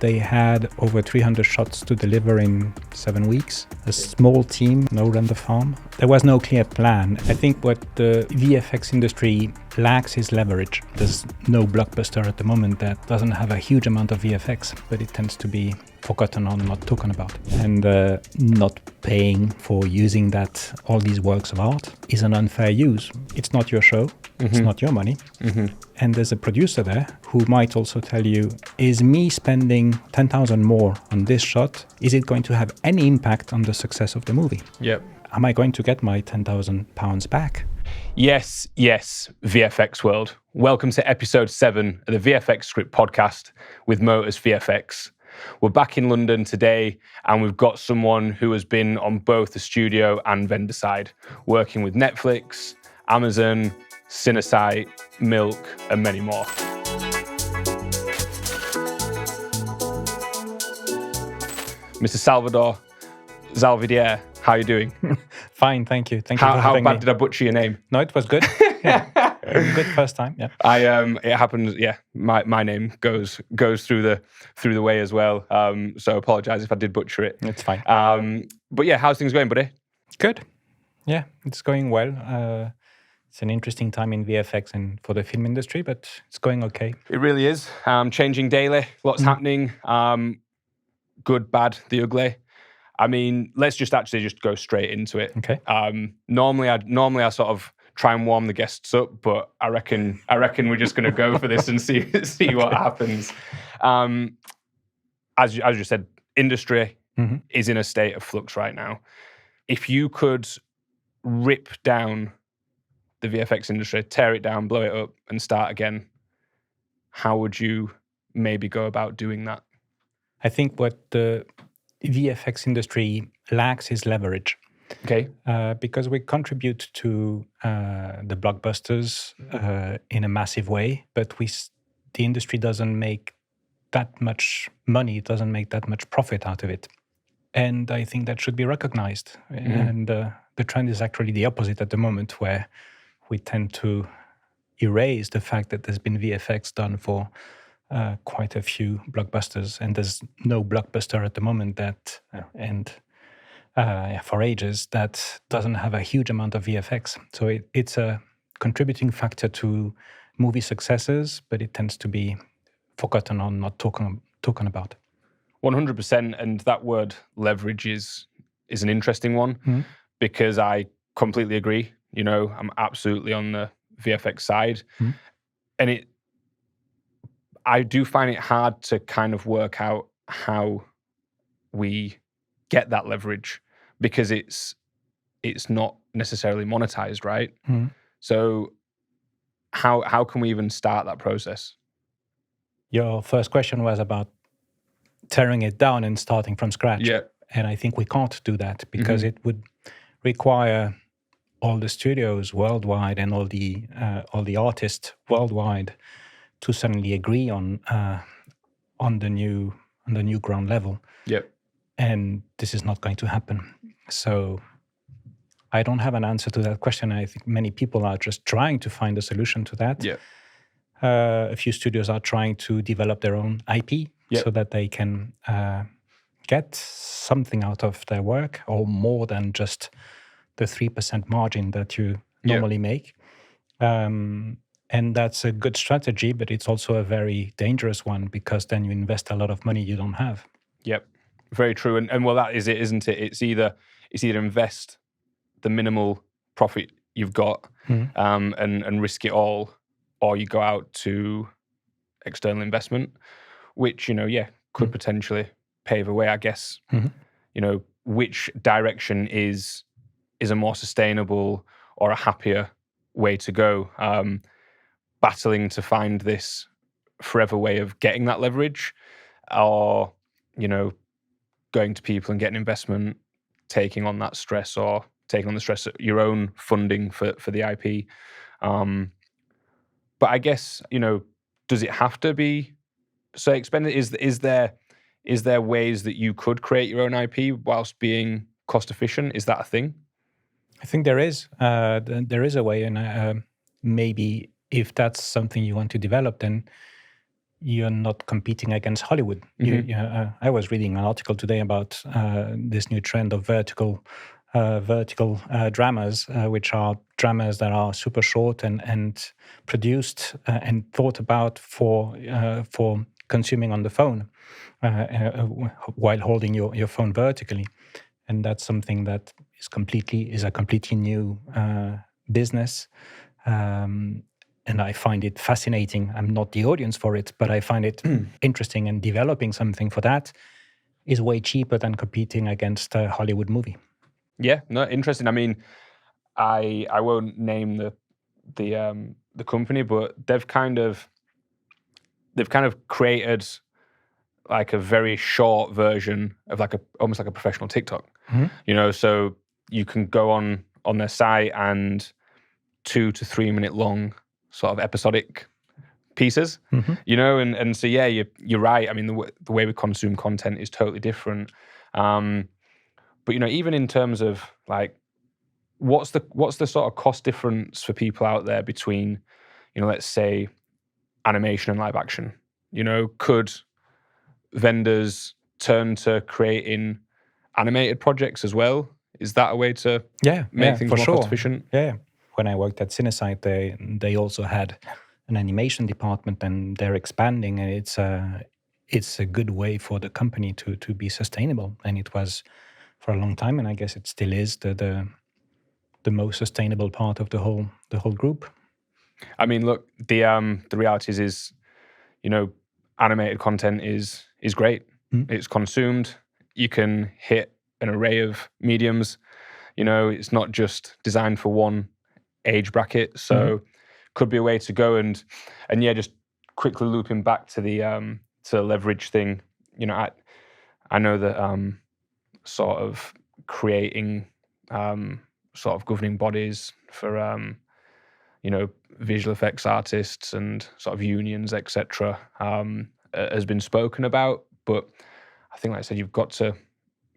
They had over 300 shots to deliver in 7 weeks. A small team, no render farm. There was no clear plan. I think what the VFX industry lacks is leverage. There's no blockbuster at the moment that doesn't have a huge amount of VFX, but it tends to be forgotten or not talked about. And not paying for using all these works of art is an unfair use. It's not your show. It's not your money. And there's a producer there who might also tell you, is me spending 10,000 more on this shot, is it going to have any impact on the success of the movie? Yep. Am I going to get my £10,000 back? Yes, VFX world. Welcome to episode 7 of the VFX Script Podcast with Motors VFX. We're back in London today, and we've got someone who has been on both the studio and vendor side, working with Netflix, Amazon, Cinesite, Milk, and many more. Mr. Salvador Zalvidea, how are you doing? Fine, thank you. Thank you for having me. How bad did I butcher your name? No, it was good. Yeah. Good first time. Yeah. It happens. Yeah, my name goes through the way as well. So I apologize if I did butcher it. It's fine. But yeah, how's things going, buddy? Good. Yeah, it's going well. It's an interesting time in VFX and for the film industry, but it's going okay. It really is. Changing daily. Lots happening. Good, bad, the ugly. I mean, let's just go straight into it. Okay. Normally I sort of try and warm the guests up, but I reckon we're just going to go for this and see what happens. As you said, industry is in a state of flux right now. If you could rip down the VFX industry, tear it down, blow it up, and start again, how would you maybe go about doing that? I think what the VFX industry lacks is leverage. Okay. Because we contribute to the blockbusters in a massive way, but the industry doesn't make that much money, it doesn't make that much profit out of it. And I think that should be recognized. And the trend is actually the opposite at the moment, where we tend to erase the fact that there's been VFX done for quite a few blockbusters, and there's no blockbuster at the moment for ages that doesn't have a huge amount of VFX. So it's a contributing factor to movie successes, but it tends to be forgotten or not talking about. 100%, and that word leverage is an interesting one because I completely agree. You know, I'm absolutely on the VFX side, and I do find it hard to kind of work out how we get that leverage because it's not necessarily monetized, right? So how can we even start that process? Your first question was about tearing it down and starting from scratch. Yeah. And I think we can't do that because it would require all the studios worldwide and all the artists worldwide to suddenly agree on the new ground level. Yep. And this is not going to happen. So I don't have an answer to that question. I think many people are just trying to find a solution to that. Yep. A few studios are trying to develop their own IP so that they can get something out of their work, or more than just the 3% margin that you normally make. And that's a good strategy, but it's also a very dangerous one because then you invest a lot of money you don't have. Yep, very true. And well, that is it, isn't it? It's either invest the minimal profit you've got and risk it all, or you go out to external investment, which, could potentially pave a way, I guess. Which direction is a more sustainable or a happier way to go? Battling to find this forever way of getting that leverage, or, going to people and getting investment, taking on that stress, or taking on the stress of your own funding for the IP. But I guess, does it have to be so expensive? Is there ways that you could create your own IP whilst being cost efficient? Is that a thing? I think there is. There is a way, and maybe if that's something you want to develop, then you're not competing against Hollywood. I was reading an article today about this new trend of vertical dramas, which are dramas that are super short and produced and thought about for consuming on the phone while holding your phone vertically. And that's something that is a completely new business. And I find it fascinating. I'm not the audience for it, but I find it interesting, and developing something for that is way cheaper than competing against a Hollywood movie. Yeah, no, interesting. I mean, I won't name the company, but they've kind of created like a very short version of almost like a professional TikTok. So you can go on their site and 2 to 3 minute long sort of episodic pieces, and so yeah, you're right. I mean, the way we consume content is totally different. But even in terms of like, what's the sort of cost difference for people out there between, let's say, animation and live action? Could vendors turn to creating animated projects as well? Is that a way to make things more cost efficient? Yeah. When I worked at Cinesite, they also had an animation department, and they're expanding, and it's a good way for the company to be sustainable. And it was for a long time, and I guess it still is the most sustainable part of the whole group. I mean, look, the reality is animated content is great. It's consumed. You can hit an array of mediums. It's not just designed for one age bracket, so could be a way to go. And yeah, just quickly looping back to the leverage thing. I know that sort of creating sort of governing bodies for visual effects artists and sort of unions, etc., has been spoken about. But I think, like I said, you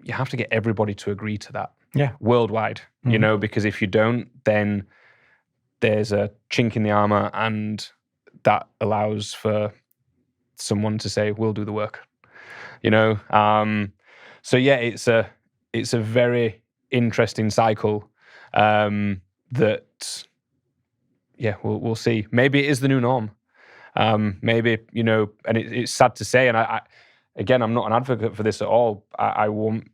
have to get everybody to agree to that. Yeah, worldwide. Because if you don't, then there's a chink in the armor, and that allows for someone to say, "We'll do the work." So yeah, it's a very interesting cycle that, yeah, we'll see. Maybe it is the new norm. Maybe, and it's sad to say, and I'm not an advocate for this at all. I want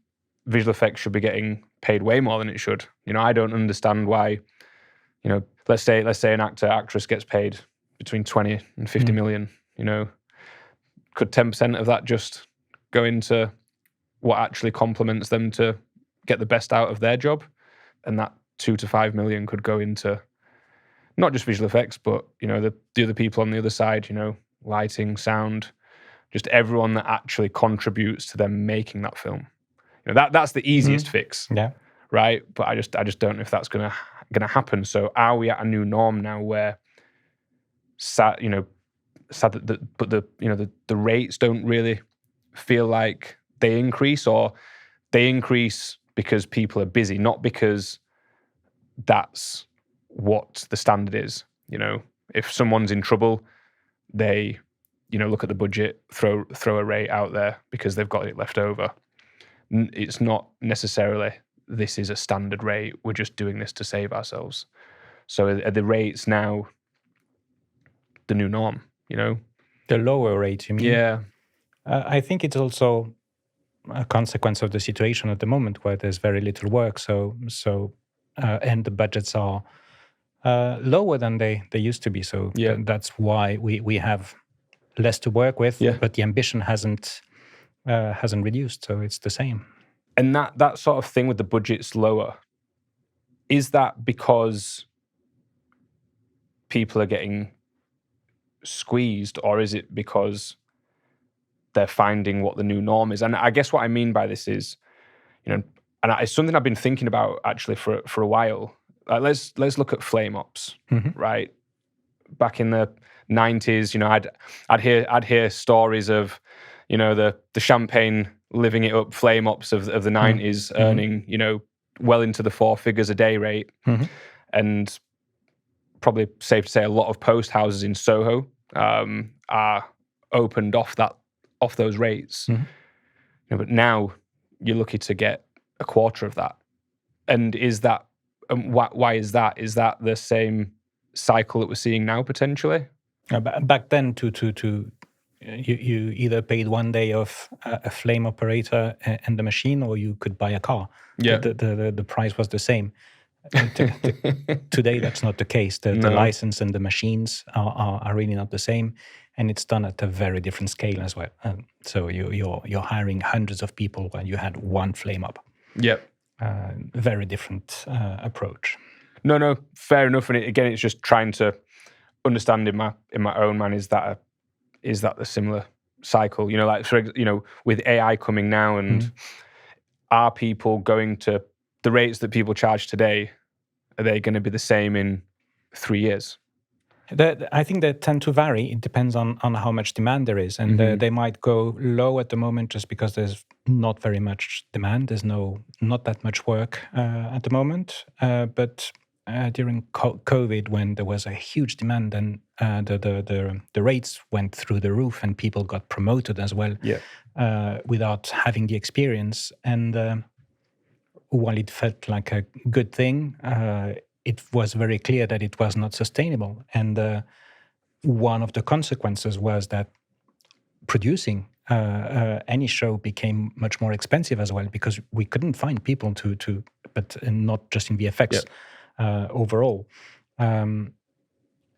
visual effects should be getting paid way more than it should. I don't understand why, let's say an actress gets paid between 20 and 50 million, could 10% of that just go into what actually complements them to get the best out of their job? And that 2 to 5 million could go into not just visual effects, but, the other people on the other side, lighting, sound, just everyone that actually contributes to them making that film. That's the easiest fix. Yeah. Right. But I just don't know if that's gonna happen. So are we at a new norm now where the rates don't really feel like they increase, or they increase because people are busy, not because that's what the standard is. If someone's in trouble, they look at the budget, throw a rate out there because they've got it left over. It's not necessarily this is a standard rate, we're just doing this to save ourselves. So are the rates now the new norm? The lower rate, you mean? Yeah. I think it's also a consequence of the situation at the moment, where there's very little work. So and the budgets are lower than they used to be. So that's why we have less to work with. Yeah. But the ambition hasn't reduced, so it's the same. And that sort of thing with the budgets lower, is that because people are getting squeezed, or is it because they're finding what the new norm is? And I guess what I mean by this is, and it's something I've been thinking about actually for a while. Let's look at flame ops, right? Back in the 90s, I'd hear stories of, the champagne living it up flame ops of the 90s, earning, well into the 4 figures a day rate. And probably safe to say a lot of post houses in Soho are opened off those rates. But now you're lucky to get a quarter of that. And is that why is that? Is that the same cycle that we're seeing now potentially? Back then, you either paid 1 day of a flame operator and the machine, or you could buy a car. Yeah. The price was the same. Today, that's not the case. The license and the machines are really not the same, and it's done at a very different scale as well. So you're hiring hundreds of people when you had one flame up. Yep. Very different approach. No, fair enough. And again, it's just trying to understand in my own mind, is that the similar cycle? Like with AI coming now, and are people going to the rates that people charge today? Are they going to be the same in 3 years? I think they tend to vary. It depends on how much demand there is. And they might go low at the moment just because there's not very much demand. There's not that much work at the moment. But during COVID, when there was a huge demand, and the rates went through the roof, and people got promoted as well without having the experience. And while it felt like a good thing, it was very clear that it was not sustainable. And one of the consequences was that producing any show became much more expensive as well, because we couldn't find people but not just in VFX, overall.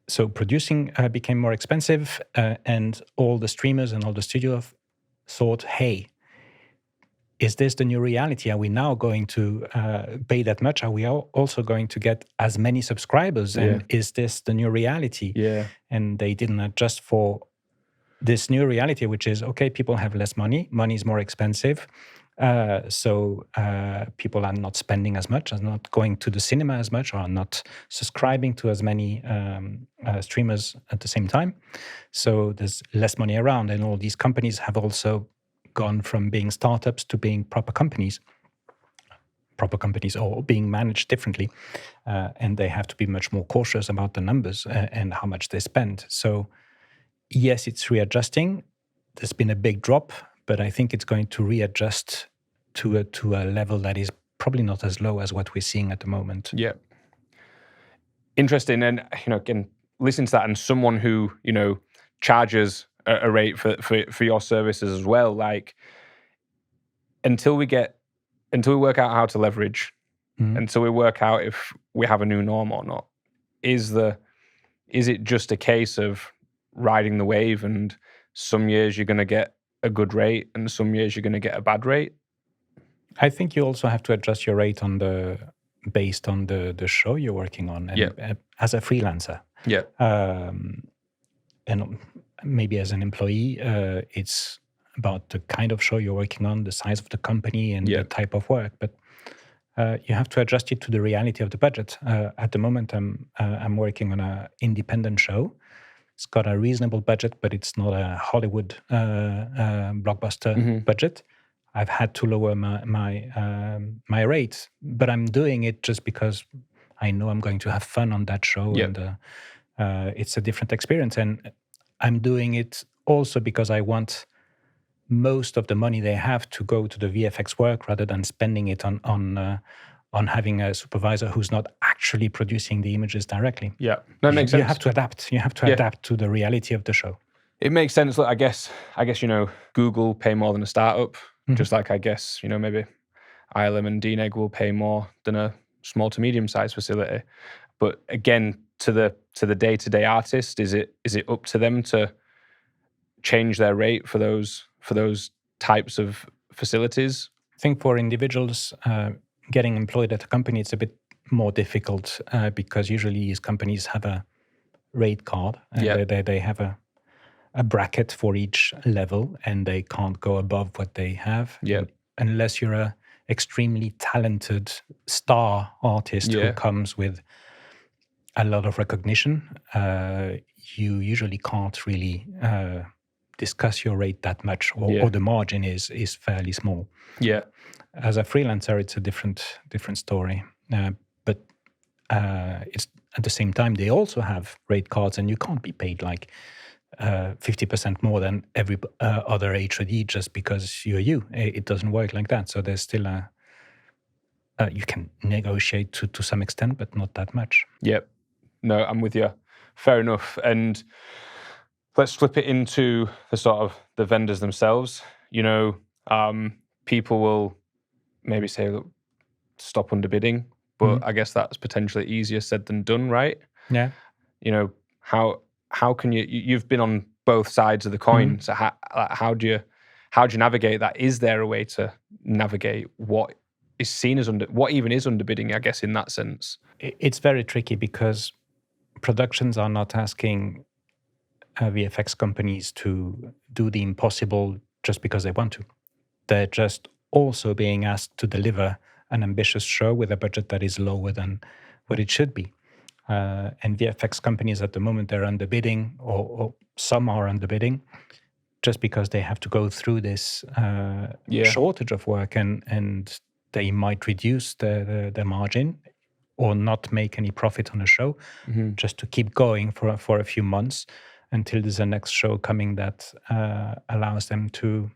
So producing became more expensive, and all the streamers and all the studios thought, hey, is this the new reality? Are we now going to pay that much? Are we also going to get as many subscribers? And is this the new reality? Yeah. And they didn't adjust for this new reality, which is, okay, people have less money. Money is more expensive. So people are not spending as much, are not going to the cinema as much, or are not subscribing to as many streamers at the same time. So there's less money around. And all these companies have also gone from being startups to being proper companies, or being managed differently. And they have to be much more cautious about the numbers and how much they spend. So yes, it's readjusting. There's been a big drop, but I think it's going to readjust to a level that is probably not as low as what we're seeing at the moment. Yeah. Interesting. And, again, listen to that, and someone who, charges a rate for your services as well, like, until we work out how to leverage, until we work out if we have a new norm or not, is it just a case of riding the wave, and some years you're going to get a good rate and some years you're going to get a bad rate? I think you also have to adjust your rate based on the show you're working on, and as a freelancer. Yeah. And maybe as an employee, it's about the kind of show you're working on, the size of the company, and the type of work. But you have to adjust it to the reality of the budget. At the moment, I'm working on an independent show. It's got a reasonable budget, but it's not a Hollywood blockbuster budget. I've had to lower my rates, but I'm doing it just because I know I'm going to have fun on that show, and it's a different experience. And I'm doing it also because I want most of the money they have to go to the VFX work, rather than spending it on having a supervisor who's not actually producing the images directly. Yeah, that makes sense. You have to adapt. You have to adapt to the reality of the show. It makes sense. Look, I guess Google pay more than a startup, just like I guess maybe ILM and DNEG will pay more than a small to medium sized facility. But again, to the day-to-day artist, is it up to them to change their rate for those types of facilities? I think for individuals getting employed at a company, it's a bit more difficult because usually these companies have a rate card. They have a bracket for each level, and they can't go above what they have. Unless you're a extremely talented star artist who comes with a lot of recognition, you usually can't really discuss your rate that much, or the margin is fairly small. Yeah. As a freelancer, it's a different story. But it's at the same time, they also have rate cards, and you can't be paid like 50% more than every other H3D just because you're you. It doesn't work like that. So there's still you can negotiate to some extent, but not that much. Yep. No, I'm with you. Fair enough. And let's flip it into the sort of the vendors themselves. People will maybe say, look, stop underbidding, but I guess that's potentially easier said than done, right? Yeah. How can you've been on both sides of the coin. So how do you navigate that? Is there a way to navigate what is seen as what even is underbidding, I guess, in that sense? It's very tricky because productions are not asking VFX companies to do the impossible just because they want to. They're just also being asked to deliver an ambitious show with a budget that is lower than what it should be. And VFX companies at the moment, they're underbidding, or some are underbidding, just because they have to go through this shortage of work, and they might reduce their margin or not make any profit on a show, just to keep going for a few months until there's a next show coming that allows them to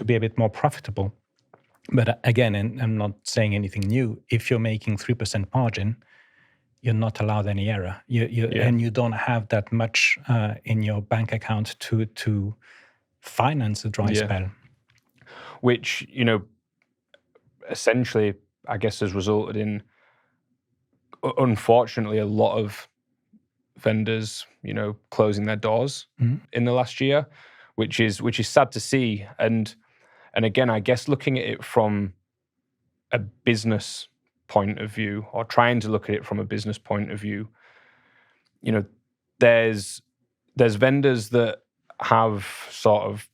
be a bit more profitable. But again, and I'm not saying anything new, if you're making 3% margin, you're not allowed any error. And you don't have that much in your bank account to finance a dry spell. Which, essentially, I guess, has resulted in, unfortunately, a lot of vendors, closing their doors in the last year, which is sad to see. And again, I guess looking at it from a business point of view, or trying to look at it from a business point of view, there's vendors that have sort of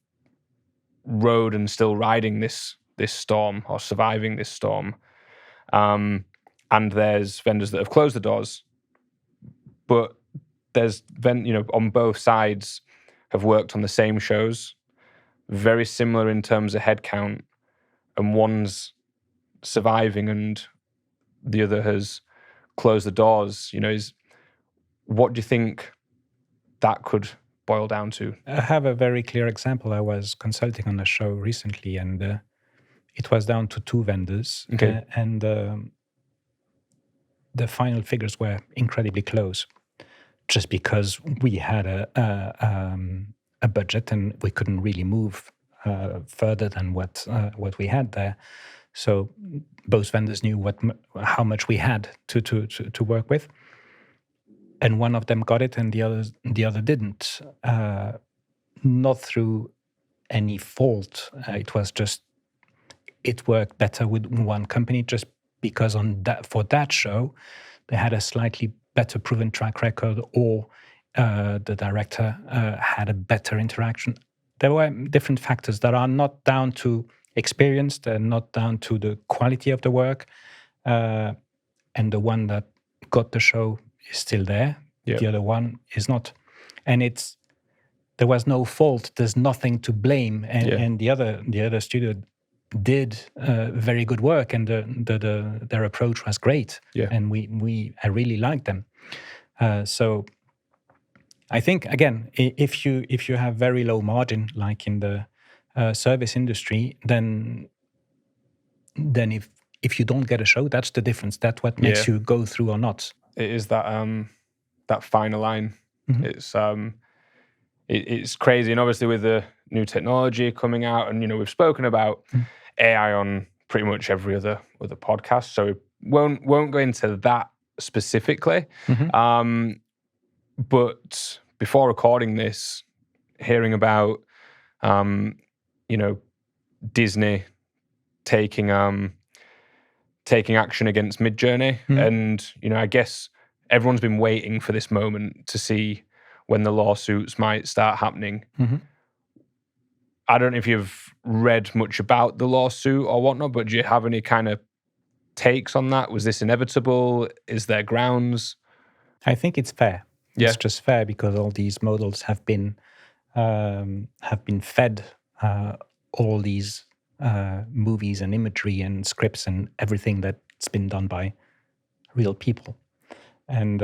rode and still riding this storm, or surviving this storm, and there's vendors that have closed the doors, but there's on both sides have worked on the same shows, very similar in terms of headcount, and one's surviving and the other has closed the doors. What do you think that could boil down to? I have a very clear example. I was consulting on a show recently, and it was down to 2 vendors. Okay. And the final figures were incredibly close, just because we had a budget and we couldn't really move further than what we had there. So both vendors knew how much we had to work with, and one of them got it and the other didn't. Not through any fault. It was just it worked better with one company, just because for that show they had a slightly better proven track record, or the director had a better interaction. There were different factors that are not down to experience, they're not down to the quality of the work, and the one that got the show is still there. Yep. The other one is not, and there was no fault. There's nothing to blame, and the other studio did very good work, and their approach was great, and I really liked them. So I think, again, if you have very low margin, like in the service industry, then if you don't get a show, that's the difference. That's what makes you go through or not. It is that finer line. It's crazy, and obviously with the new technology coming out, and we've spoken about AI on pretty much every other podcast, so we won't go into that specifically. But before recording this, hearing about Disney taking action against Midjourney, and I guess everyone's been waiting for this moment to see when the lawsuits might start happening. I don't know if you've read much about the lawsuit or whatnot, but do you have any kind of takes on that? Was this inevitable? Is there grounds? I think it's fair. It's just fair because all these models have been fed all these movies and imagery and scripts and everything that's been done by real people, and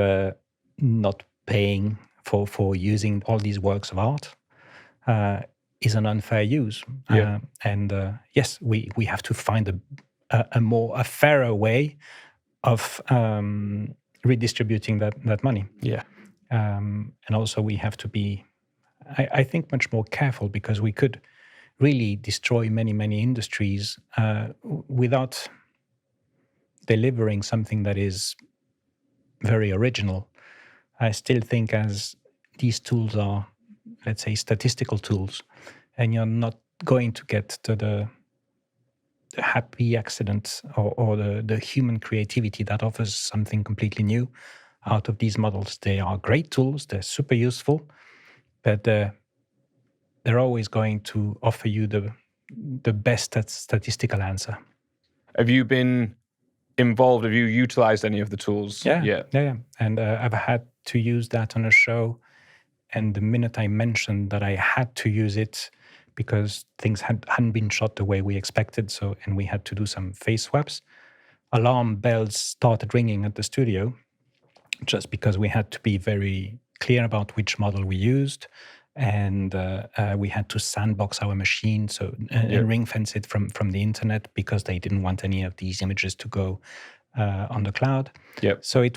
not paying for using all these works of art is an unfair use. Yes, we have to find a fairer way of redistributing that money. And also we have to be, I think, much more careful, because we could really destroy many industries without delivering something that is very original. I still think as these tools are, let's say, statistical tools, and you're not going to get to the happy accident or the human creativity that offers something completely new out of these models. They are great tools, they're super useful, but they're always going to offer you the best statistical answer. Have you been involved? Have you utilized any of the tools? Yeah. And I've had to use that on a show. And the minute I mentioned that I had to use it because things hadn't been shot the way we expected, and we had to do some face swaps, alarm bells started ringing at the studio, just because we had to be very clear about which model we used. And we had to sandbox our machine, and ring fence it from the internet, because they didn't want any of these images to go on the cloud. So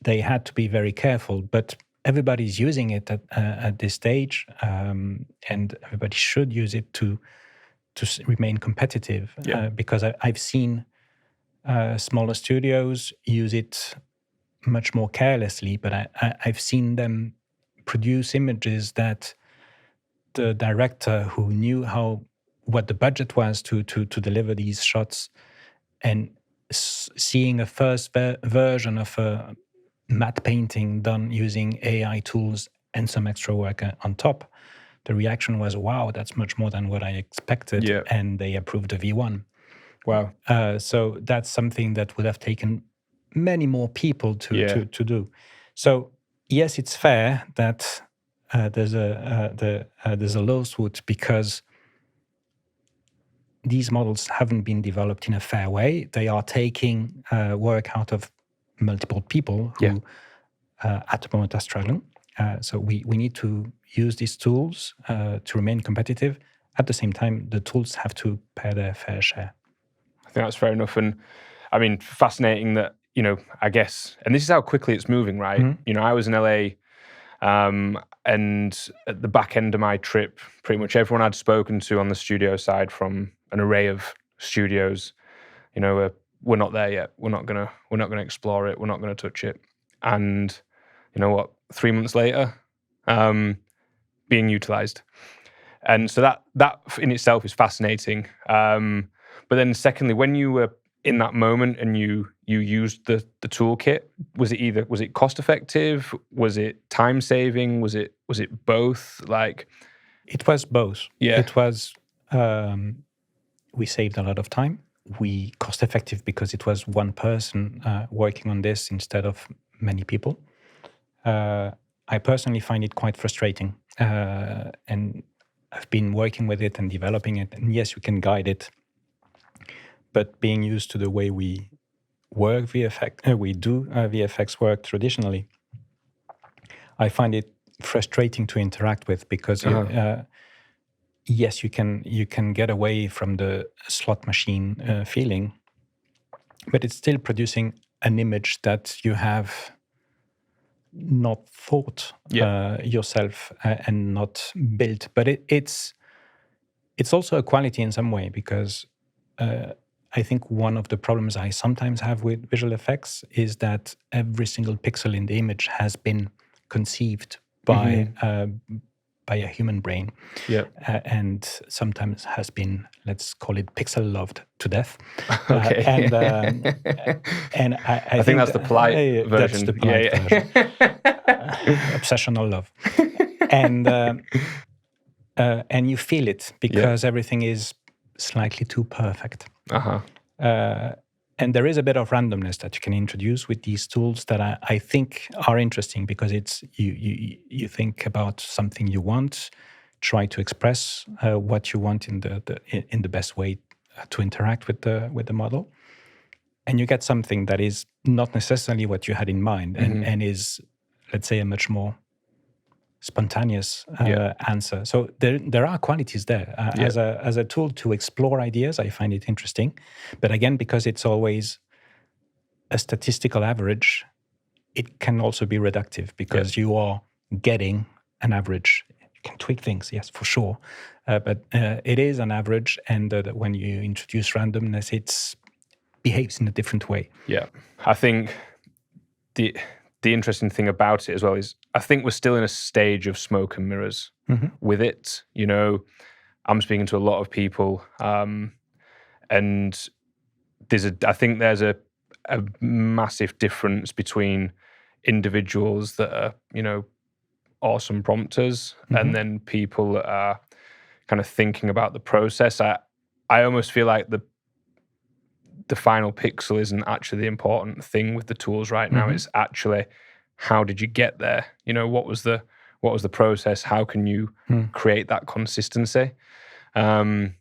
they had to be very careful, but everybody's using it at this stage, and everybody should use it to remain competitive. Because I've seen smaller studios use it much more carelessly, but I've seen them produce images that the director, who knew what the budget was to deliver these shots, and seeing a first version of a matte painting done using AI tools and some extra work on top, the reaction was, wow, that's much more than what I expected. And they approved the V1. Wow. So that's something that would have taken many more people to do. So yes, it's fair that there's a lawsuit, because these models haven't been developed in a fair way. They are taking work out of multiple people who at the moment are struggling. So we need to use these tools to remain competitive. At the same time, the tools have to pay their fair share. I think that's fair enough. And I mean, fascinating that, I guess, and this is how quickly it's moving, right? Mm-hmm. I was in LA, and at the back end of my trip, pretty much everyone I'd spoken to on the studio side, from an array of studios, we're not there yet. We're not gonna explore it. We're not gonna touch it. And you know what? 3 months later, being utilized. And so that in itself is fascinating. But then secondly, when you were in that moment and you used the toolkit, was it cost effective? Was it time saving? Was it both? It was both. Yeah. It was, we saved a lot of time. We cost effective because it was one person working on this instead of many people. I personally find it quite frustrating. And I've been working with it and developing it. And yes, you can guide it. But being used to the way we work VFX work traditionally, I find it frustrating to interact with, because yes, you can get away from the slot machine feeling, but it's still producing an image that you have not thought yourself and not built. But it's also a quality in some way, because I think one of the problems I sometimes have with visual effects is that every single pixel in the image has been conceived by a human brain, and sometimes has been, let's call it, pixel loved to death. Okay. And I think that's the polite version. That's the polite version. Obsessional love, and you feel it, because everything is slightly too perfect. And there is a bit of randomness that you can introduce with these tools that I think are interesting, because it's you think about something you want, try to express what you want in the best way to interact with the model, and you get something that is not necessarily what you had in mind, and is, let's say, a much more spontaneous answer. So there are qualities there. As a tool to explore ideas, I find it interesting. But again, because it's always a statistical average, it can also be reductive because you are getting an average. You can tweak things, yes, for sure. But it is an average, and when you introduce randomness, it behaves in a different way. Yeah. I think the interesting thing about it as well is I think we're still in a stage of smoke and mirrors with it. You know, I'm speaking to a lot of people, and I think there's a massive difference between individuals that are, you know, awesome prompters and then people that are kind of thinking about the process. I almost feel like the final pixel isn't actually the important thing with the tools right now. It's actually, how did you get there? You know, what was the process? How can you create that consistency? And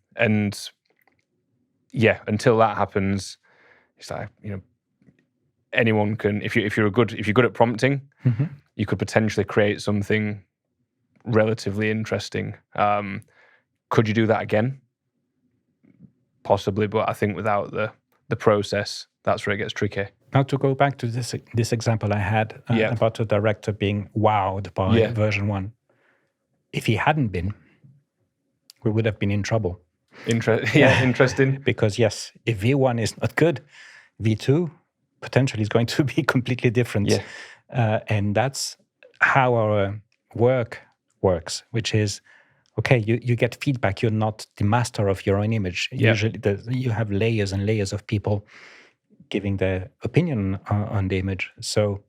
yeah, until that happens, it's like, you know, anyone can. If you're good at prompting, you could potentially create something relatively interesting. Could you do that again? Possibly, but I think without the process, that's where it gets tricky. Now, to go back to this example I had about the director being wowed by version 1. If he hadn't been, we would have been in trouble. Interesting. Because yes, if V1 is not good, V2 potentially is going to be completely different. And that's how our work works, which is, okay, you get feedback. You're not the master of your own image. Usually you have layers and layers of people giving their opinion on the image. So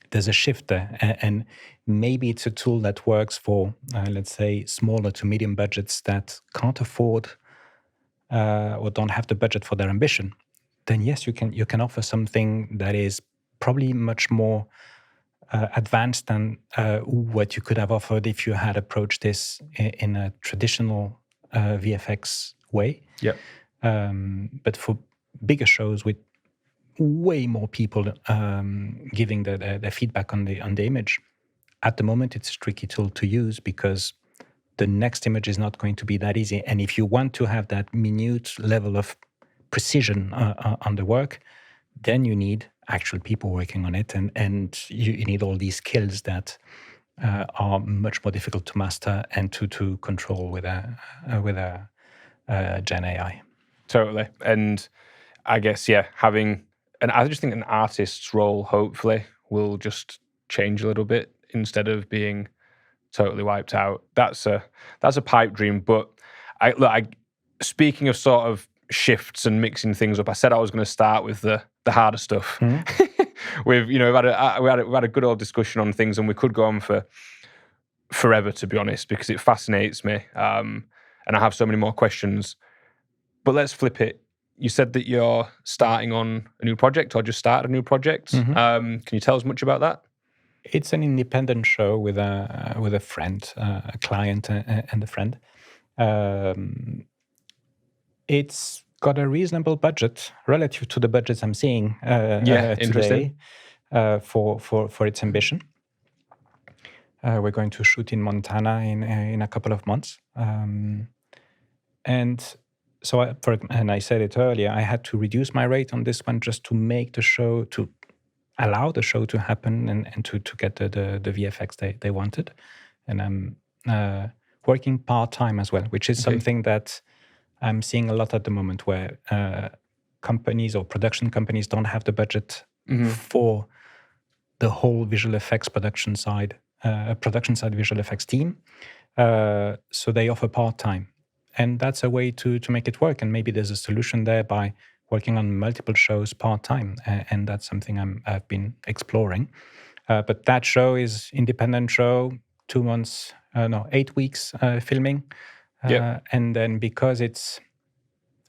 there's a shift there. And maybe it's a tool that works for, let's say, smaller to medium budgets that can't afford or don't have the budget for their ambition. Then yes, you can offer something that is probably much more advanced than what you could have offered if you had approached this in a traditional VFX way. But for bigger shows with way more people giving their feedback on the image, at the moment it's a tricky tool to use because the next image is not going to be that easy. And if you want to have that minute level of precision on the work, then you need actual people working on it, and you need all these skills that are much more difficult to master and to control with a Gen AI. Totally. And I guess I just think an artist's role hopefully will just change a little bit instead of being totally wiped out. That's a pipe dream. But speaking of sort of shifts and mixing things up, I said I was going to start with the harder stuff. We've had a good old discussion on things, and we could go on for forever, to be honest, because it fascinates me, and I have so many more questions. But let's flip it. You said that you're starting on a new project, or just started a new project. Can you tell us much about that? It's an independent show with a friend, a client, and a friend. It's got a reasonable budget relative to the budgets I'm seeing today for its ambition. We're going to shoot in Montana in a couple of months, and so I said it earlier, I had to reduce my rate on this one just to make the show, to allow the show to happen and to get the VFX they wanted. And I'm working part-time as well, which is something that I'm seeing a lot at the moment, where companies or production companies don't have the budget for the whole visual effects production side visual effects team. So they offer part-time. And that's a way to make it work. And maybe there's a solution there by working on multiple shows part-time. And that's something I've been exploring. But that show is independent show, 8 weeks filming. And then because it's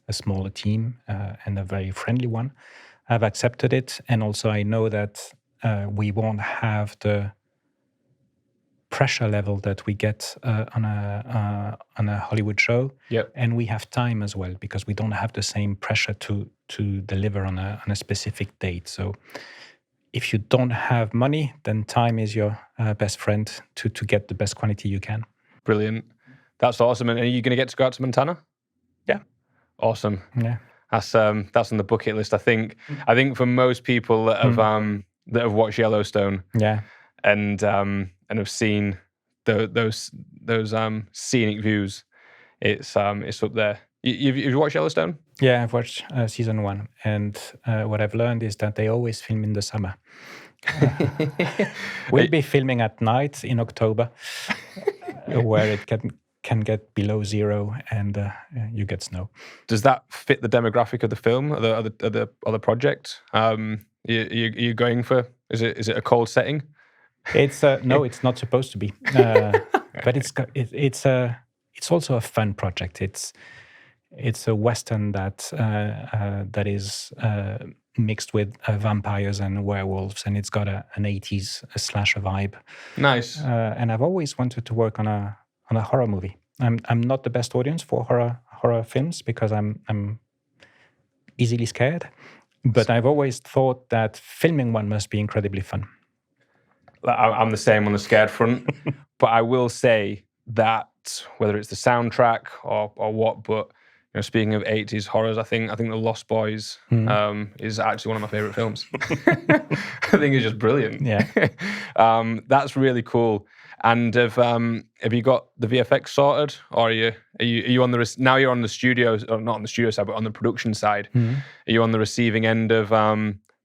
a smaller team and a very friendly one, I've accepted it. And also I know that we won't have the pressure level that we get on a Hollywood show. And we have time as well, because we don't have the same pressure to deliver on a specific date. So if you don't have money, then time is your best friend to get the best quality you can. Brilliant. That's awesome. And are you going to get to go out to Montana? Yeah. Awesome. Yeah. That's on the bucket list. I think for most people that have watched Yellowstone, yeah, and have seen those scenic views, it's up there. You've watched Yellowstone? Yeah, I've watched season 1, and what I've learned is that they always film in the summer. We'll be filming at night in October, where it can get below 0 and you get snow. Does that fit the demographic of the film, or the project? You going for? Is it a cold setting? It's no, it's not supposed to be, but it's also a fun project. It's a Western that is mixed with vampires and werewolves, and it's got an 80s slasher vibe. Nice. And I've always wanted to work on a horror movie. I'm not the best audience for horror films because I'm easily scared, but I've always thought that filming one must be incredibly fun. I'm the same on the scared front, but I will say that whether it's the soundtrack or what, but speaking of 80s horrors, I think The Lost Boys is actually one of my favorite films. I think it's just brilliant. Yeah, that's really cool. And have you got the VFX sorted, or are you on the now you're on the studio, or not on the studio side, but on the production side? Are you on the receiving end of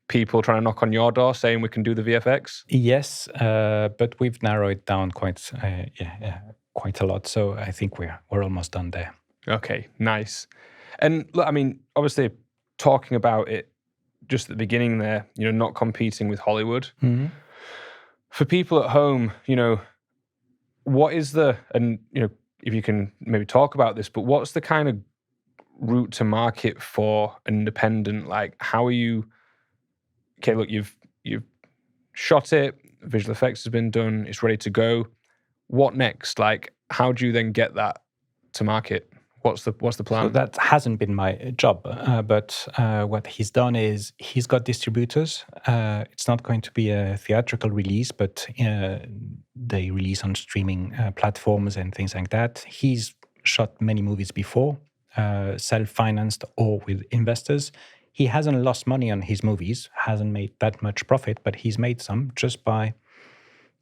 people trying to knock on your door saying we can do the VFX? Yes, but we've narrowed it down quite a lot. So I think we're almost done there. Okay, nice. And look, I mean, obviously, talking about it just at the beginning there, not competing with Hollywood. Mm-hmm. For people at home, what is and if you can maybe talk about this, but what's the kind of route to market for an independent? Like, how are you? Okay, look, you've shot it, visual effects has been done, it's ready to go. What next? Like, how do you then get that to market? What's the plan? So that hasn't been my job, but what he's done is he's got distributors. It's not going to be a theatrical release, but they release on streaming platforms and things like that. He's shot many movies before, self-financed or with investors. He hasn't lost money on his movies, hasn't made that much profit, but he's made some just by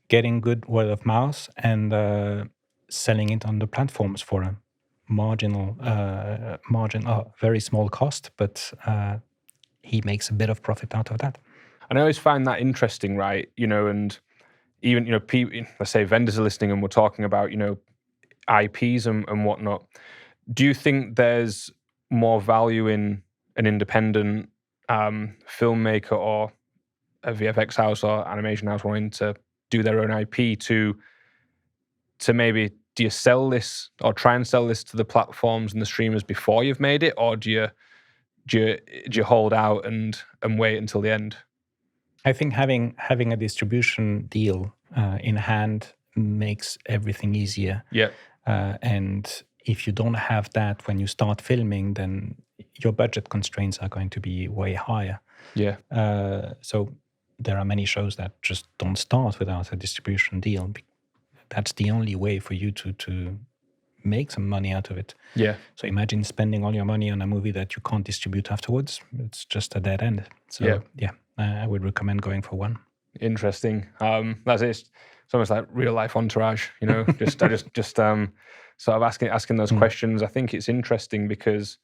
getting good word of mouth and selling it on the platforms for a very small cost, but he makes a bit of profit out of that. And I always find that interesting, right? And even, people, let's say vendors are listening and we're talking about, IPs and whatnot. Do you think there's more value in an independent filmmaker or a VFX house or animation house wanting to do their own IP to maybe, do you sell this or try and sell this to the platforms and the streamers before you've made it, or do you hold out and wait until the end? I think having a distribution deal in hand makes everything easier. Yeah. And if you don't have that when you start filming, then your budget constraints are going to be way higher. Yeah. So there are many shows that just don't start without a distribution deal. That's the only way for you to make some money out of it. Yeah. So imagine spending all your money on a movie that you can't distribute afterwards. It's just a dead end. So I would recommend going for one. Interesting. That's it. It's almost like real life entourage. Just sort of asking those questions. I think it's interesting because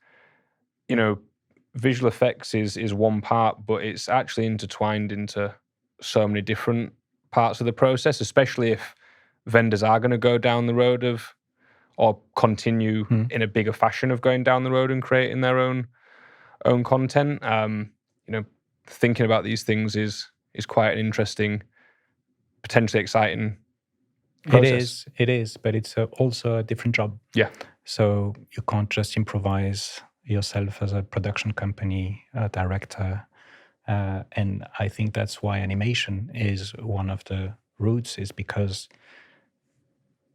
visual effects is one part, but it's actually intertwined into so many different parts of the process, especially if vendors are going to go down the road of, or continue in a bigger fashion of going down the road and creating their own content. Thinking about these things is quite an interesting, potentially exciting process. It is, but it's also a different job. Yeah. So you can't just improvise yourself as a production company, a director. And I think that's why animation is one of the routes, is because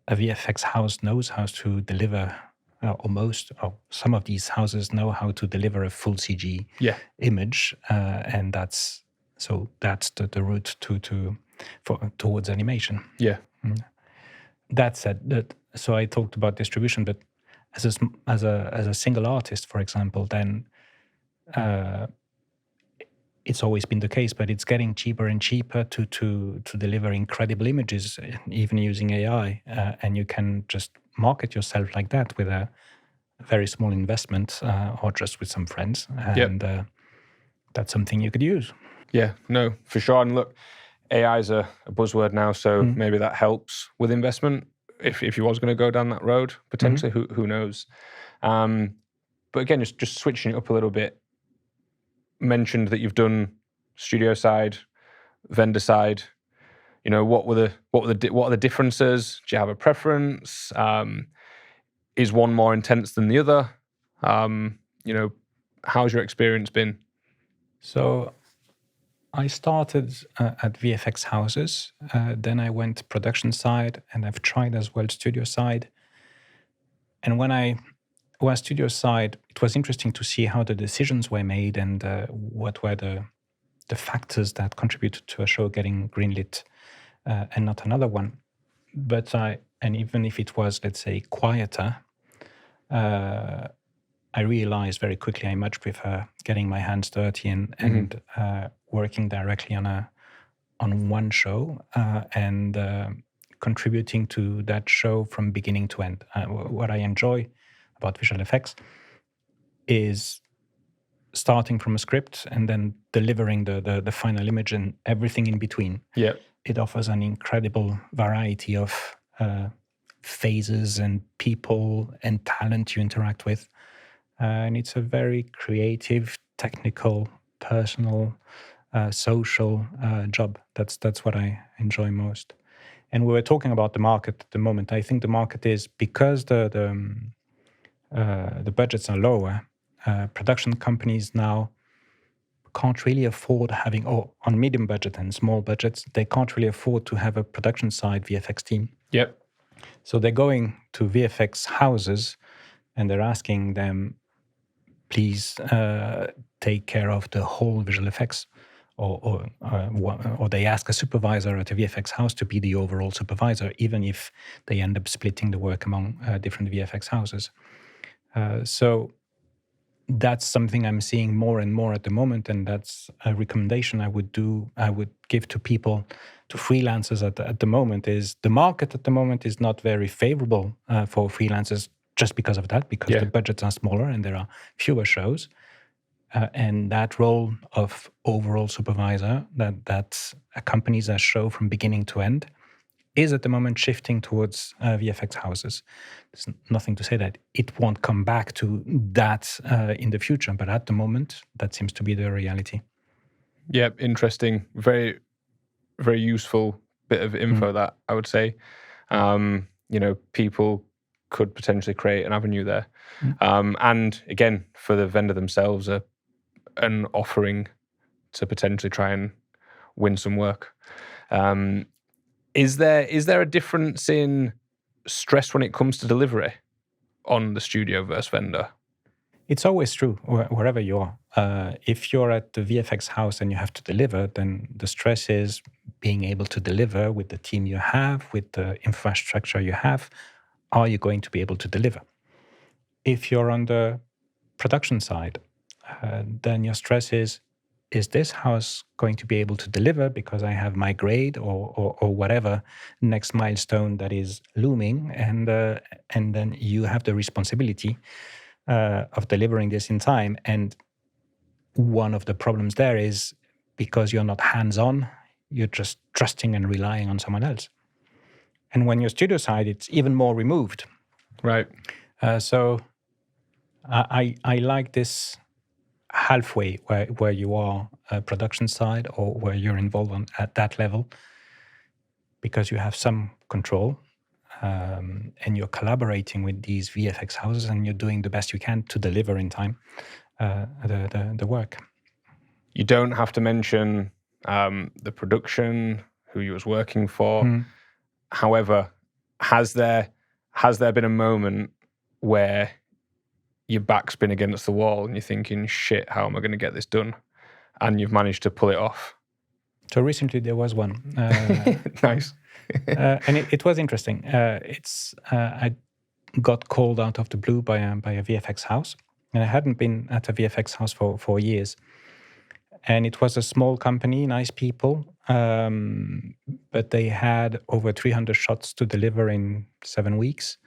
a VFX house knows how to deliver, some of these houses know how to deliver a full CG image, and that's So that's the route towards animation. Yeah. That said, so I talked about distribution, but as a single artist, for example, then it's always been the case, but it's getting cheaper and cheaper to deliver incredible images, even using AI, and you can just market yourself like that with a very small investment, or just with some friends, and that's something you could use. Yeah, no, for sure. And look, AI is a buzzword now, so maybe that helps with investment. If you was going to go down that road, potentially, who knows? But again, just switching it up a little bit. Mentioned that you've done studio side, vendor side. You know, what are the differences? Do you have a preference? Is one more intense than the other? You know, how's your experience been? So I started at VFX houses, then I went production side, and I've tried as well studio side. And when I was studio side, it was interesting to see how the decisions were made and what were the factors that contributed to a show getting greenlit and not another one. But and even if it was, let's say, quieter, I realized very quickly I much prefer getting my hands dirty and working directly on one show and contributing to that show from beginning to end. What I enjoy about visual effects is starting from a script and then delivering the final image and everything in between. Yeah, it offers an incredible variety of phases and people and talent you interact with. And it's a very creative, technical, personal, social job. That's what I enjoy most. And we were talking about the market at the moment. I think the market is, because the budgets are lower, production companies now can't really afford having, on medium budget and small budgets, they can't really afford to have a production side VFX team. Yep. So they're going to VFX houses and they're asking them, please take care of the whole visual effects. Or they ask a supervisor at a VFX house to be the overall supervisor, even if they end up splitting the work among different VFX houses. So that's something I'm seeing more and more at the moment, and that's a recommendation I would give to people, to freelancers at the moment. Is the market at the moment is not very favorable for freelancers just because of that, because the budgets are smaller and there are fewer shows. And that role of overall supervisor that accompanies a show from beginning to end is at the moment shifting towards VFX houses. There's nothing to say that it won't come back to that in the future, but at the moment, that seems to be the reality. Yeah, interesting. Very, very useful bit of info that I would say. People could potentially create an avenue there. And again, for the vendor themselves, an offering to potentially try and win some work. Is there a difference in stress when it comes to delivery on the studio versus vendor? It's always true, wherever you are. If you're at the VFX house and you have to deliver, then the stress is being able to deliver with the team you have, with the infrastructure you have. Are you going to be able to deliver? If you're on the production side, then your stress is this house going to be able to deliver because I have my grade or whatever next milestone that is looming, and then you have the responsibility of delivering this in time. And one of the problems there is, because you're not hands-on, you're just trusting and relying on someone else. And when you're studio side, it's even more removed. Right. So I like this halfway where you are production side or where you're involved at that level, because you have some control and you're collaborating with these VFX houses and you're doing the best you can to deliver in time the work. You don't have to mention the production, who you was working for. However, has there been a moment where your back's been against the wall and you're thinking, shit, how am I going to get this done? And you've managed to pull it off? So recently there was one. Nice. And it was interesting. I got called out of the blue by a VFX house, and I hadn't been at a VFX house for years. And it was a small company, nice people, but they had over 300 shots to deliver in 7 weeks.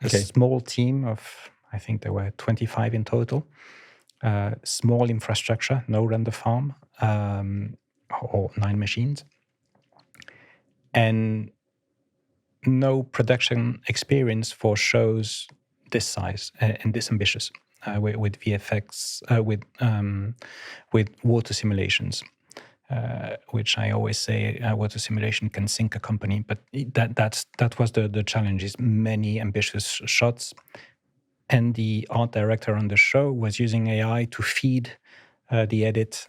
A small team of, I think there were 25 in total. Small infrastructure, no render farm, or 9 machines. And no production experience for shows this size and this ambitious with VFX, with water simulations, which I always say water simulation can sink a company. But that was the challenge: is many ambitious shots, and the art director on the show was using AI to feed the edit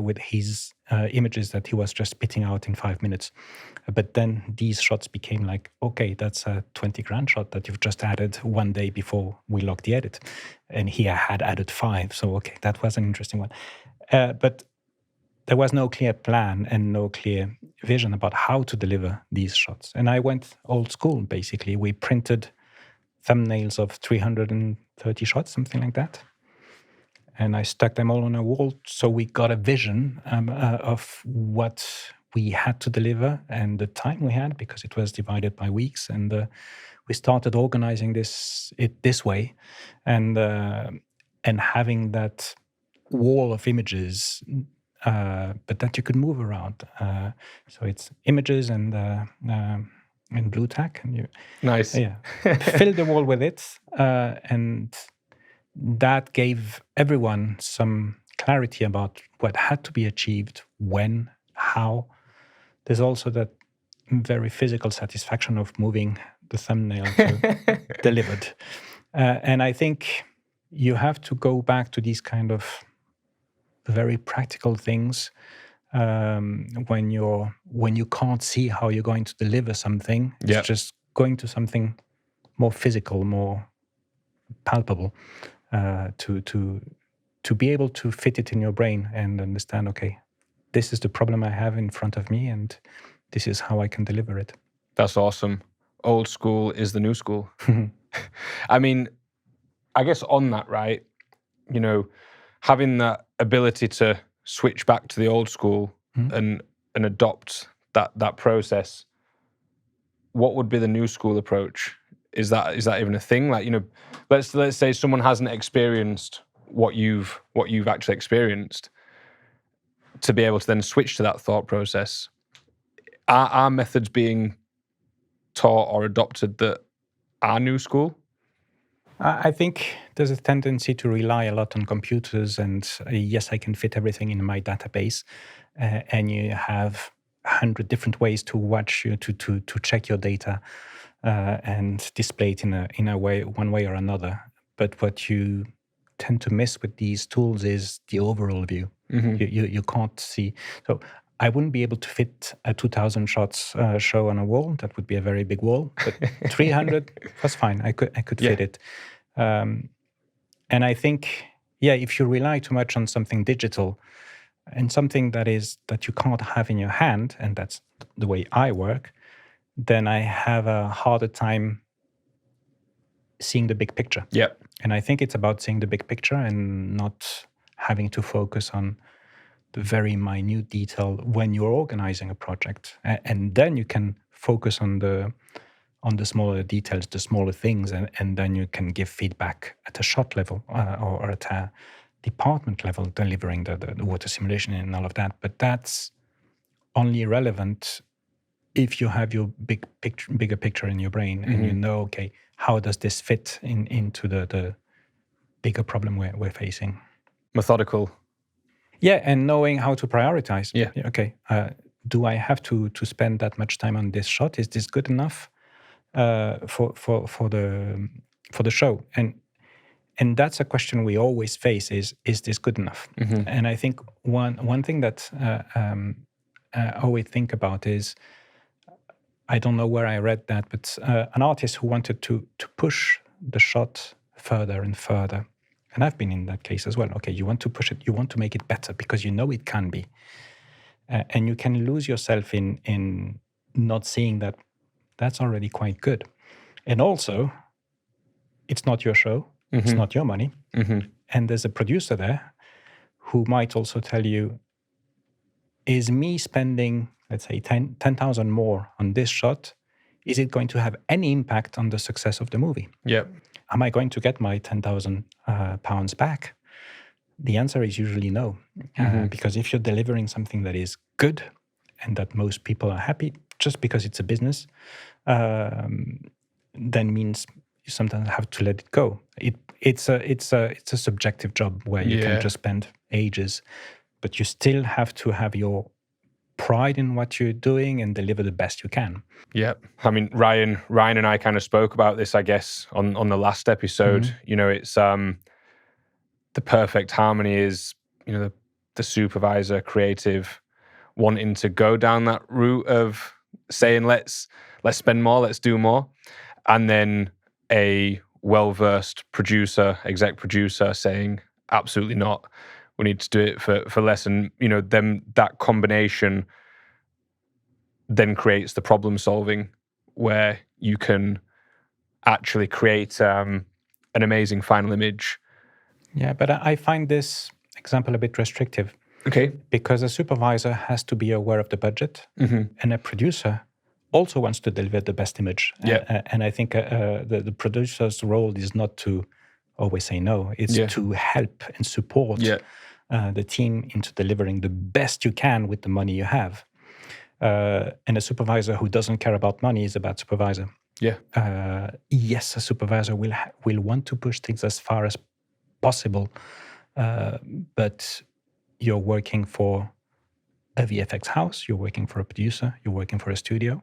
with his images that he was just spitting out in 5 minutes. But then these shots became like, okay, that's a 20 grand shot that you've just added one day before we locked the edit. And he had added 5. So, okay, that was an interesting one. But there was no clear plan and no clear vision about how to deliver these shots. And I went old school, basically. We printed thumbnails of 330 shots, something like that. And I stuck them all on a wall, so we got a vision of what we had to deliver and the time we had, because it was divided by weeks. And we started organizing it this way, and having that wall of images, but that you could move around. So it's images and blue tack, and you fill the wall with it, and that gave everyone some clarity about what had to be achieved, when, how. There's also that very physical satisfaction of moving the thumbnail to delivered. And I think you have to go back to these kind of very practical things when you can't see how you're going to deliver something. It's just going to something more physical, more palpable. To be able to fit it in your brain and understand, okay, this is the problem I have in front of me, and this is how I can deliver it. That's awesome. Old school is the new school. I mean, I guess on that, right, having that ability to switch back to the old school and adopt that process, what would be the new school approach? Is that even a thing? Like, let's say someone hasn't experienced what you've actually experienced, to be able to then switch to that thought process. Are methods being taught or adopted that are new school? I think there's a tendency to rely a lot on computers, and yes, I can fit everything in my database, and you have 100 different ways to watch you to check your data. And display it in a way, one way or another. But what you tend to miss with these tools is the overall view. You can't see. So I wouldn't be able to fit a 2,000 shots show on a wall. That would be a very big wall. But 300 was fine. I could fit it. And I think, if you rely too much on something digital and something that you can't have in your hand, and that's the way I work, then I have a harder time seeing the big picture. And I think it's about seeing the big picture and not having to focus on the very minute detail when you're organizing a project. And then you can focus on the smaller details, the smaller things, and then you can give feedback at a shot level or at a department level, delivering the water simulation and all of that. But that's only relevant if you have your bigger picture in your brain, and you know, okay, how does this fit into the bigger problem we're facing? Methodical. Yeah, and knowing how to prioritize. Okay, do I have to spend that much time on this shot? Is this good enough for the show? And that's a question we always face: is this good enough? And I think one thing that I always think about is, I don't know where I read that, but an artist who wanted to push the shot further and further. And I've been in that case as well. Okay, you want to push it, you want to make it better because you know it can be. And you can lose yourself in not seeing that that's already quite good. And also, it's not your show, it's not your money. And there's a producer there who might also tell you, is me spending, let's say, 10,000 more on this shot, is it going to have any impact on the success of the movie? Yep. Am I going to get my 10,000 pounds back? The answer is usually no. Because if you're delivering something that is good and that most people are happy, just because it's a business, then means you sometimes have to let it go. It's a subjective job where you can just spend ages, but you still have to have your pride in what you're doing and deliver the best you can. Yeah. I mean, Ryan and I kind of spoke about this, I guess, on the last episode. You know, it's the perfect harmony is, you know, the supervisor, creative, wanting to go down that route of saying, let's spend more, let's do more. And then a well-versed producer, exec producer saying, absolutely not. We need to do it for less. And, you know, then that combination then creates the problem solving where you can actually create an amazing final image. Yeah, but I find this example a bit restrictive. Okay. Because a supervisor has to be aware of the budget, and a producer also wants to deliver the best image. Yeah. And I think the producer's role is not to always say no. It's to help and support the team into delivering the best you can with the money you have. And a supervisor who doesn't care about money is a bad supervisor. Yeah. Yes, a supervisor will want to push things as far as possible, but you're working for a VFX house, you're working for a producer, you're working for a studio,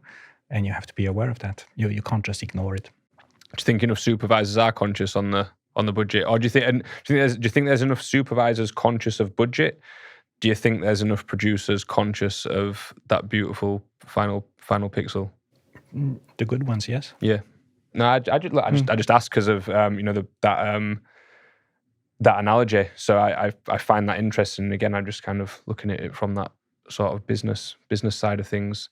and you have to be aware of that. You can't just ignore it. Do you think enough supervisors are conscious on the budget, or do you think there's enough supervisors conscious of budget? Do you think there's enough producers conscious of that beautiful final pixel? The good ones, yes. Yeah. No, I just asked because of you know that analogy. So I find that interesting. Again, I'm just kind of looking at it from that sort of business side of things.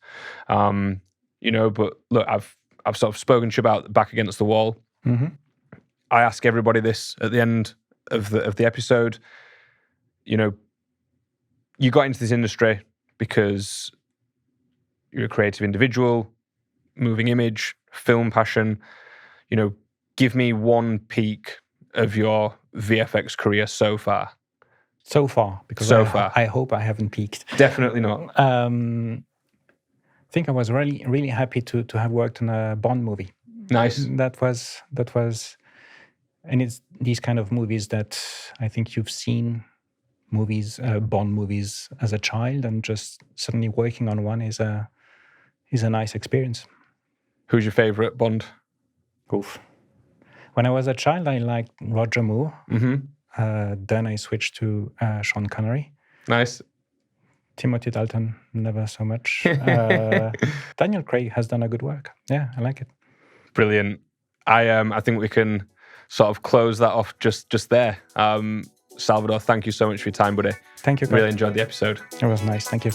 You know, but look, I've sort of spoken to you about back against the wall. I ask everybody this at the end of the episode. You know, you got into this industry because you're a creative individual, moving image, film passion. You know, give me one peak of your VFX career so far. So far, because I hope I haven't peaked. Definitely not. I think I was really, really happy to have worked on a Bond movie. Nice. That was, and it's these kind of movies that I think you've seen Bond movies as a child, and just suddenly working on one is a nice experience. Who's your favorite Bond? Oof. When I was a child, I liked Roger Moore. Then I switched to Sean Connery. Nice. Timothy Dalton, never so much. Daniel Craig has done a good work. Yeah, I like it. Brilliant. I think we can sort of close that off just there. Salvador, thank you so much for your time, buddy. Thank you, Kurt. Really enjoyed the episode. It was nice. Thank you.